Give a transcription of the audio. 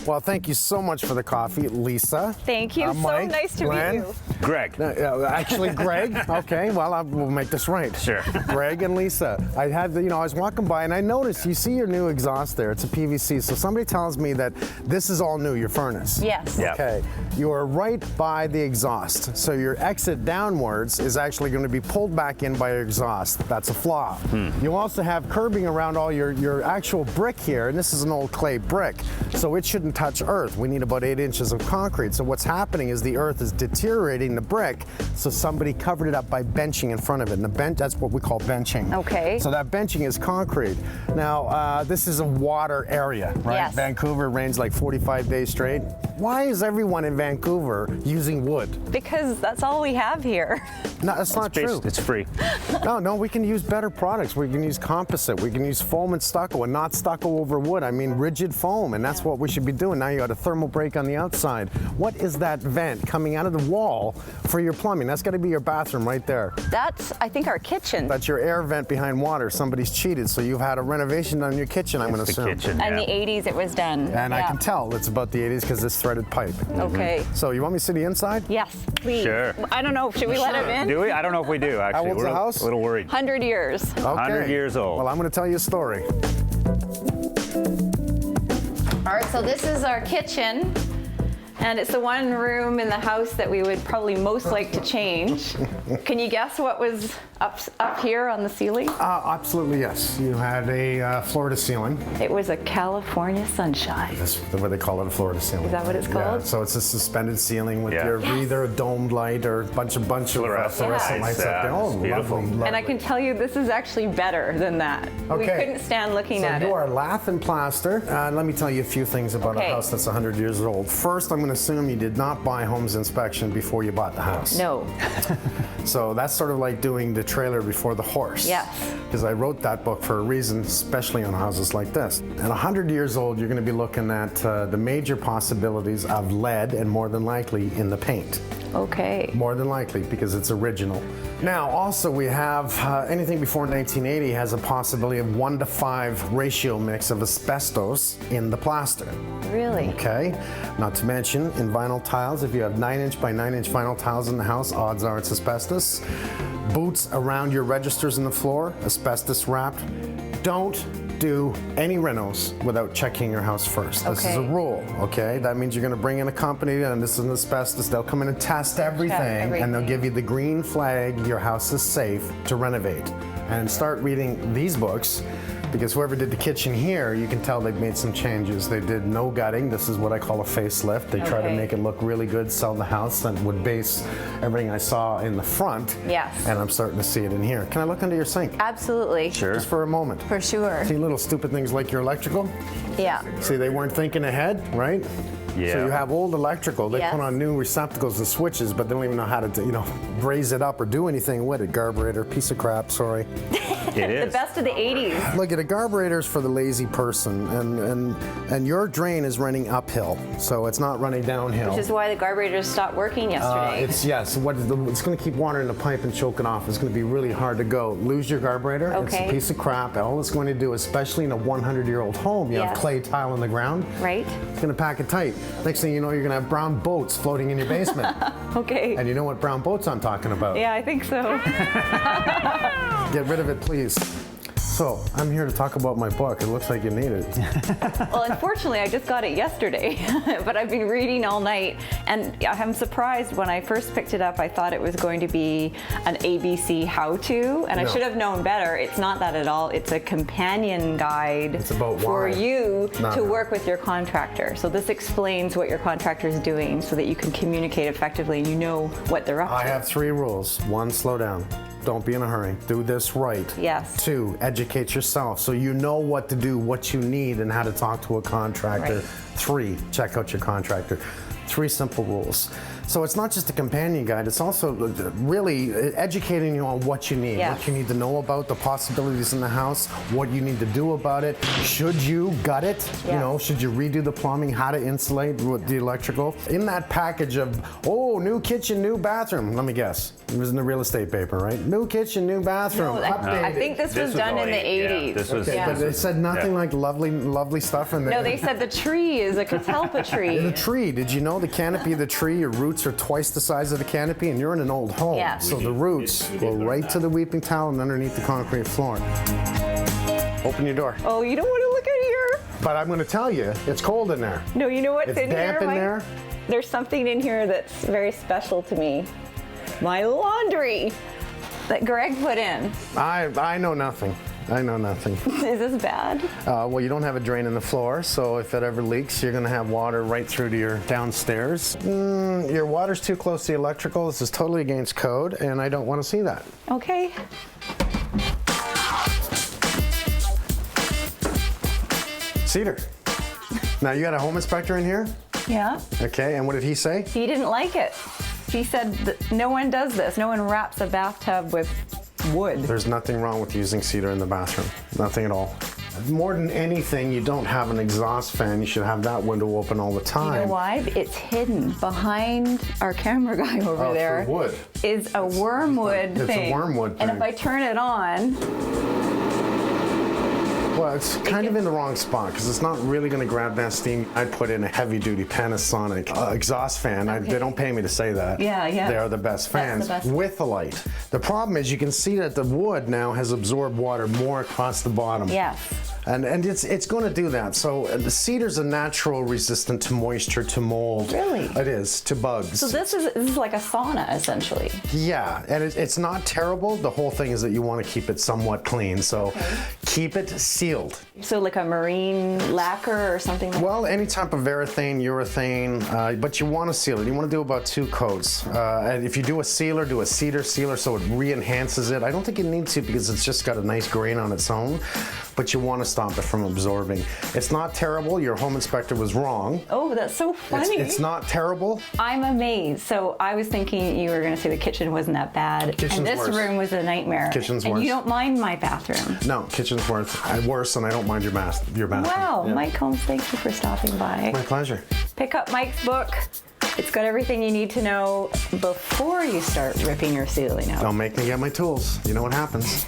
Well, thank you so much for the coffee, Lisa. Thank you. Mike, so nice to Glenn. meet you. Greg. Actually, Greg. Okay, well, we'll make this right. Sure. Greg and Lisa. I had, I was walking by and I noticed, you see your new exhaust there. It's a PVC. So somebody tells me that this is all new, your furnace. Yes. Yeah. Okay. You are right by the exhaust. So your exit downwards is actually going to be pulled back in by your exhaust. That's a flaw. You also have curbing around all your actual brick here, and this is an old clay brick. So it shouldn't touch earth. We need about 8 inches of concrete. So what's happening is the earth is deteriorating the brick, so somebody covered it up by benching in front of it. And the bench, that's what we call benching. Okay. So that benching is concrete. Now, this is a water area, right? Yes. Vancouver rains like 45 days straight. Why is everyone in Vancouver using wood? Because that's all we have here. No, that's not true. It's free. No, we can use better products. We can use composite. We can use foam and stucco, and not stucco over wood. I mean rigid foam, and that's what we should be doing. Now you got a thermal break on the outside. What is that vent coming out of the wall for your plumbing? That's got to be your bathroom right there. That's, I think, our kitchen. That's your air vent behind water. Somebody's cheated, so you've had a renovation done in your kitchen, I'm going to assume. The kitchen, In yeah. the 80s it was done. And I Yeah. can tell it's about the 80s because it's threaded pipe. Okay. So you want me to see the inside? Yes, please. Sure. I don't know. Should we let him in? Do we? I don't know if we do, actually. old's We're the house? a little worried. 100 years. Okay. 100 years old. Well, I'm going to tell you a story. All right, so this is our kitchen. And it's the one room in the house that we would probably most like to change. Can you guess what was up here on the ceiling? Absolutely, yes. You had a Florida ceiling. It was a California sunshine. That's what they call it, a Florida ceiling. Is that what it's Yeah, called? so it's a suspended ceiling with Yeah. your Yes. either a domed light or a bunch of Fluorescent fluorescent lights up there. Oh, it's beautiful. lovely. And I can tell you this is actually better than that. We Okay. couldn't stand looking So at you it. are lath and plaster. Let me tell you a few things about Okay. a house that's 100 years old. First, I'm going to assume you did not buy Holmes inspection before you bought the house. No. So that's sort of like doing the trailer before the horse. Yes. Because I wrote that book for a reason, especially on houses like this. At 100 years old, you're going to be looking at the major possibilities of lead and more than likely in the paint. Okay. More than likely, because it's original. Now, also we have anything before 1980 has a possibility of 1 to 5 ratio mix of asbestos in the plaster. Really? Okay, not to mention in vinyl tiles, if you have 9-inch by 9-inch vinyl tiles in the house, odds are it's asbestos. Boots around your registers in the floor, asbestos wrapped. Don't do any renos without checking your house first. This is a Okay. rule, okay? That means you're gonna bring in a company and this is an asbestos. They'll come in and test everything and they'll give you the green flag, your house is safe to renovate. And start reading these books, because whoever did the kitchen here, you can tell they've made some changes. They did no gutting. This is what I call a facelift. They try to Okay. make it look really good, sell the house, and would base everything I saw in the front. Yes. And I'm starting to see it in here. Can I look under your sink? Absolutely. Sure. Just for a moment. For sure. See little stupid things like your electrical? Yeah. See, they weren't thinking ahead, right? Yeah. So you have old electrical, they Yes. put on new receptacles and switches, but they don't even know how to, raise it up or do anything with it. Carburetor, piece of crap, sorry. It The is. best of the 80s. Look, at a carburetor is for the lazy person, and your drain is running uphill, so it's not running downhill. Which is why the carburetors stopped working yesterday. It's going to keep water in the pipe and choke it off. It's going to be really hard to go. Lose your carburetor. It's Okay. a piece of crap. All it's going to do, especially in a 100-year-old home, you have Yes. clay tile on the ground. Right? It's going to pack it tight. Next thing you know, you're going to have brown boats floating in your basement. Okay. And you know what brown boats I'm talking about. Yeah, I think so. Get rid of it, please. So, I'm here to talk about my book. It looks like you need it. Well, unfortunately, I just got it yesterday, but I've been reading all night, and I'm surprised. When I first picked it up, I thought it was going to be an ABC how-to, and I No. should have known better. It's not that at all. It's a companion guide It's about for why. you No. to work with your contractor. So this explains what your contractor is doing so that you can communicate effectively and you know what they're up to. I have 3 rules. 1, slow down. Don't be in a hurry. Do this right. Yes. 2, educate yourself so you know what to do, what you need, and how to talk to a contractor. Right. 3, check out your contractor. 3 simple rules. So it's not just a companion guide, it's also really educating you on what you need, Yes. what you need to know about the possibilities in the house, what you need to do about it. Should you gut it? You Yes. know, should you redo the plumbing, how to insulate with the electrical? In that package of, oh, new kitchen, new bathroom, let me guess. It was in the real estate paper, right? New kitchen, new bathroom, I updated. think this was done in the 80s. Yeah, this was. Okay, but they said nothing Yeah. like lovely stuff in there. No, they said the tree is a catalpa tree. The tree, did you know the canopy of the tree, your roots are twice the size of the canopy, and you're in an old home. Yeah. So the roots go right to the weeping towel and underneath the concrete floor. Open your door. Oh, you don't want to look at here. But I'm going to tell you, it's cold in there. No, you know what's It's in damp here? in there. There's something in here that's very special to me. My laundry that Greg put in. I know nothing. I know nothing. Is this bad? Well, you don't have a drain in the floor, so if it ever leaks, you're going to have water right through to your downstairs. Your water's too close to the electrical. This is totally against code, and I don't want to see that. Okay. Cedar. Now, you got a home inspector in here? Yeah. Okay, and what did he say? He didn't like it. He said that no one does this. No one wraps a bathtub with wood. There's nothing wrong with using cedar in the bathroom. Nothing at all. More than anything, you don't have an exhaust fan. You should have that window open all the time. You know why? It's hidden behind our camera guy over there. For wood. Is a wormwood It's thing. a wormwood And thing. if I turn it on, Well, it's kind of in the wrong spot because it's not really going to grab that steam. I'd put in a heavy-duty Panasonic exhaust fan. They don't pay me to say that. Yeah, yeah. They are the best That's fans the best. with the light. The problem is you can see that the wood now has absorbed water more across the bottom. yes. And it's going to do that. So the cedar's a natural resistant to moisture, to mold. Really? It is, to bugs. So this is like a sauna essentially. Yeah, and it's not terrible. The whole thing is that you want to keep it somewhat clean. So keep it sealed. So like a marine lacquer or something like Well, any type of urethane, but you want to seal it. You want to do about 2 coats. And if you do a sealer, do a cedar sealer so it re-enhances it. I don't think you need to because it's just got a nice grain on its own, but you want to stop it from absorbing. It's not terrible. Your home inspector was wrong. Oh, that's so funny. It's not terrible. I'm amazed. So I was thinking you were going to say the kitchen wasn't that bad. Kitchen's and this worse. room was a nightmare. Kitchen's and worse. you don't mind my bathroom. No, kitchen's worse, and I don't mind your bathroom. Wow, Yeah. Mike Holmes, thank you for stopping by. My pleasure. Pick up Mike's book. It's got everything you need to know before you start ripping your ceiling out. Don't make me get my tools. You know what happens.